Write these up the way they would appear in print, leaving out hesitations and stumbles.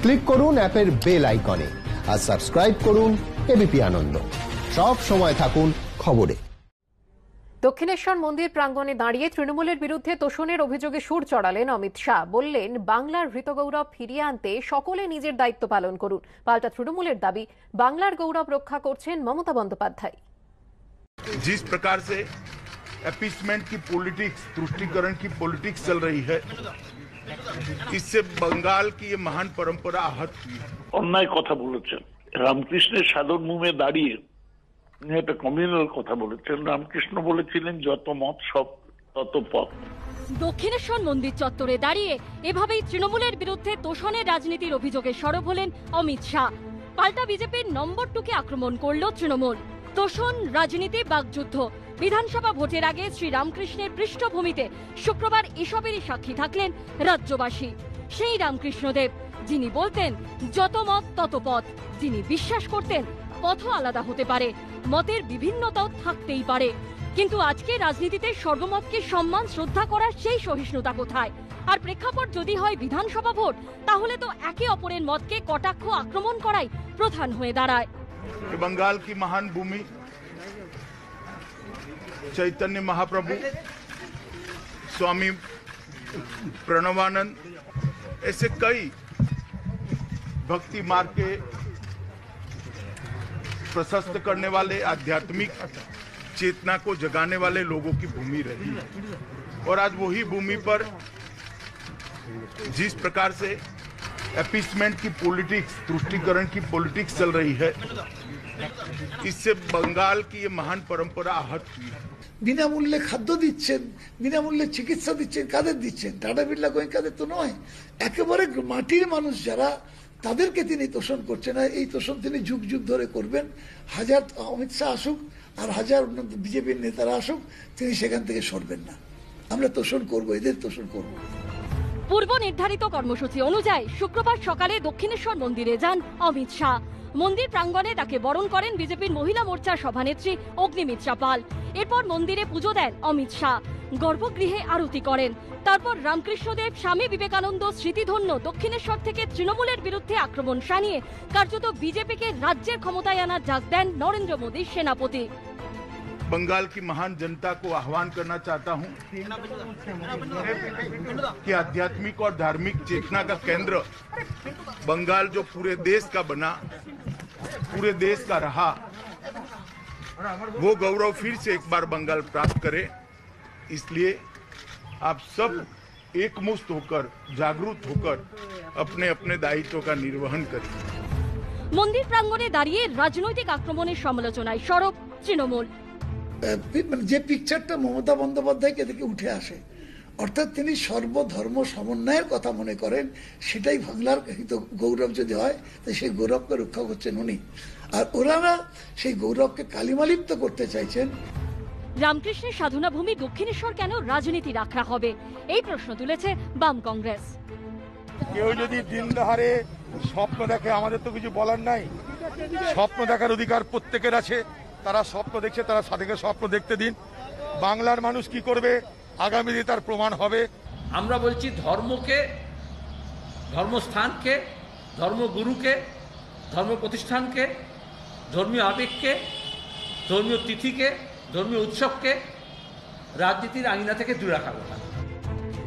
Click করুন অ্যাপের bell আইকনে আর সাবস্ক্রাইব করুন এবিপি আনন্দ। সব সময় থাকুন খবরে। দক্ষিণেশ্বর মন্দির প্রাঙ্গণে দাঁড়িয়ে তৃণমূলের বিরুদ্ধে তোষণের অভিযোগে সুর চড়ালেন অমিত শাহ। বললেন, বাংলার হৃতগৌরব ফিরিয়ে আনতে সকলে নিজের দায়িত্ব পালন করুন। পাল্টা তৃণমূলের দাবি, বাংলার গৌরব রক্ষা করছেন মমতা বন্দ্যোপাধ্যায়। जिस प्रकार से अपीसमेंट की पॉलिटिक्स, तुष्टीकरण की पॉलिटिक्स चल रही है, इससे बंगाल की ये महान परंपरा आहत हुई है। অন্যায় কথা বলেছেন রামকৃষ্ণের সাধন মুমে দাঁড়িয়ে একটা কমিউনাল কথা বলেছেন। রামকৃষ্ণ বলেছিলেন, যত মত সব তত পথ। দক্ষিণেশ্বর মন্দির চত্বরে দাঁড়িয়ে এভাবেই তৃণমূলের বিরুদ্ধে তোষণের রাজনীতির অভিযোগে সরব হলেন অমিত শাহ। পাল্টা বিজেপির নম্বর 2কে আক্রমণ করল তৃণমূল। তোষণ, রাজনীতি, বাকযুদ্ধ। বিধানসভা ভোটের আগে শ্রী রামকৃষ্ণের পৃষ্ঠভূমিতে শুক্রবার এসবেরই সাক্ষী থাকলেন রাজ্যবাসী। সেই রামকৃষ্ণদেব, যিনি বলতেন যত মত তত পথ, যিনি বিশ্বাস করতেন পথও আলাদা হতে পারে, মতের বিভিন্নতাও থাকতেই পারে, কিন্তু আজকে রাজনীতিতে সর্বমতকে সম্মান শ্রদ্ধা করার সেই সহিষ্ণুতা কোথায়? আর প্রেক্ষাপট যদি হয় বিধানসভা ভোট, তাহলে তো একে অপরের মতকে কটাক্ষ আক্রমণ করাই প্রধান হয়ে দাঁড়ায়। बंगाल की महान भूमि, चैतन्य महाप्रभु, स्वामी प्रणवानंद, ऐसे कई भक्ति मार्ग के प्रशस्त करने वाले, आध्यात्मिक चेतना को जगाने वाले लोगों की भूमि रही है। और आज वही भूमि पर जिस प्रकार से अपीसमेंट की पॉलिटिक्स, तुष्टीकरण की पॉलिटिक्स चल रही है, इससे बंगाल की ये महान परंपरा आहत हुई है। বিনামূল্যে খাদ্য দিচ্ছেন, বিনামূল্যে চিকিৎসা দিচ্ছেন, কাদের দিচ্ছেন? টাটা বিড়লা গোয়েঙ্কাদের তো নয়, একেবারে মাটির মানুষ যারা, তাদেরকে তিনি তোষণ করছেন। এই তোষণ তিনি যুগ যুগ ধরে করবেন। হাজার অমিত শাহ আসুক আর হাজার বিজেপির নেতারা আসুক, তিনি সেখান থেকে সরবেন না। আমরা তোষণ করবো, এদের তোষণ করবো। পূর্ব নির্ধারিত কর্মসূচি অনুযায়ী শুক্রবার সকালে দক্ষিণেশ্বর মন্দিরে যান অমিত শাহ। মন্দির প্রাঙ্গণে তাকে বরণ করেন বিজেপির মহিলা মোর্চার সভানেত্রী অগ্নিমিত্রা পাল। এরপর মন্দিরে পুজো দেন অমিত শাহ, গর্ভগৃহে আরতি করেন। তারপর রামকৃষ্ণদেব, স্বামী বিবেকানন্দ স্মৃতিধন্য দক্ষিণেশ্বর থেকে তৃণমূলের বিরুদ্ধে আক্রমণ শানিয়ে কার্যত বিজেপিকে রাজ্যের ক্ষমতায় আনার ডাক দেন নরেন্দ্র মোদীর সেনাপতি। बंगाल की महान जनता को आह्वान करना चाहता हूं कि आध्यात्मिक और धार्मिक चेतना का केंद्र बंगाल जो पूरे देश का बना, पूरे देश का रहा, वो गौरव फिर से एक बार बंगाल प्राप्त करे। इसलिए आप सब एकमुश्त होकर, जागरूक होकर अपने अपने दायित्व का निर्वहन करें। মন্দির প্রাঙ্গণে দাঁড়িয়ে রাজনৈতিক আক্রমণের সমালোচনায় সরব তৃণমূল। যে পিকচারটা মমতা বন্দ্যোপাধ্যায়কে দেখে উঠে আসে, অর্থাৎ তিনি সর্বধর্ম সমন্বয়ের কথা মনে করেন, সেটাই বাংলার গৌরব যদি হয়, তো সেই গৌরবকে রক্ষা করছেন উনি। আর ওনারা সেই গৌরবকে কালিমালিপ্ত করতে চাইছেন। রামকৃষ্ণের সাধনা ভূমি দক্ষিণেশ্বর কেন রাজনীতির আখড়া হবে, এই প্রশ্ন তুলেছে বাম কংগ্রেস। কেউ যদি দিন দহারে স্বপ্ন দেখে, আমাদের তো কিছু বলার নাই। স্বপ্ন দেখার অধিকার প্রত্যেকের আছে। তারা স্বপ্ন দেখছে, তারা সাথে স্বপ্ন দেখতে দিন। বাংলার মানুষ কি করবে আগামী দিনে তার প্রমাণ হবে। আমরা বলছি ধর্মকে, ধর্মস্থানকে, ধর্মগুরুকে, ধর্ম প্রতিষ্ঠানকে, ধর্মীয় আবেগকে, ধর্মীয় তিথিকে, ধর্মীয় উৎসবকে রাজনীতির আঙিনা থেকে দূরে রাখার কথা।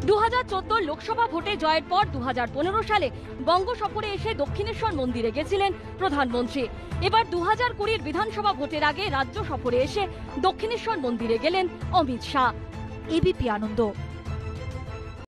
2014 লোকসভা ভোটে জয়ের পর 2015 সালে বঙ্গ সফরে এসে দক্ষিণেশ্বর মন্দিরে গেছিলেন প্রধানমন্ত্রী। এবার 2020 বিধানসভা ভোটের আগে রাজ্য সফরে এসে দক্ষিণেশ্বর মন্দিরে গেলেন অমিত শাহ। এবিপি আনন্দ।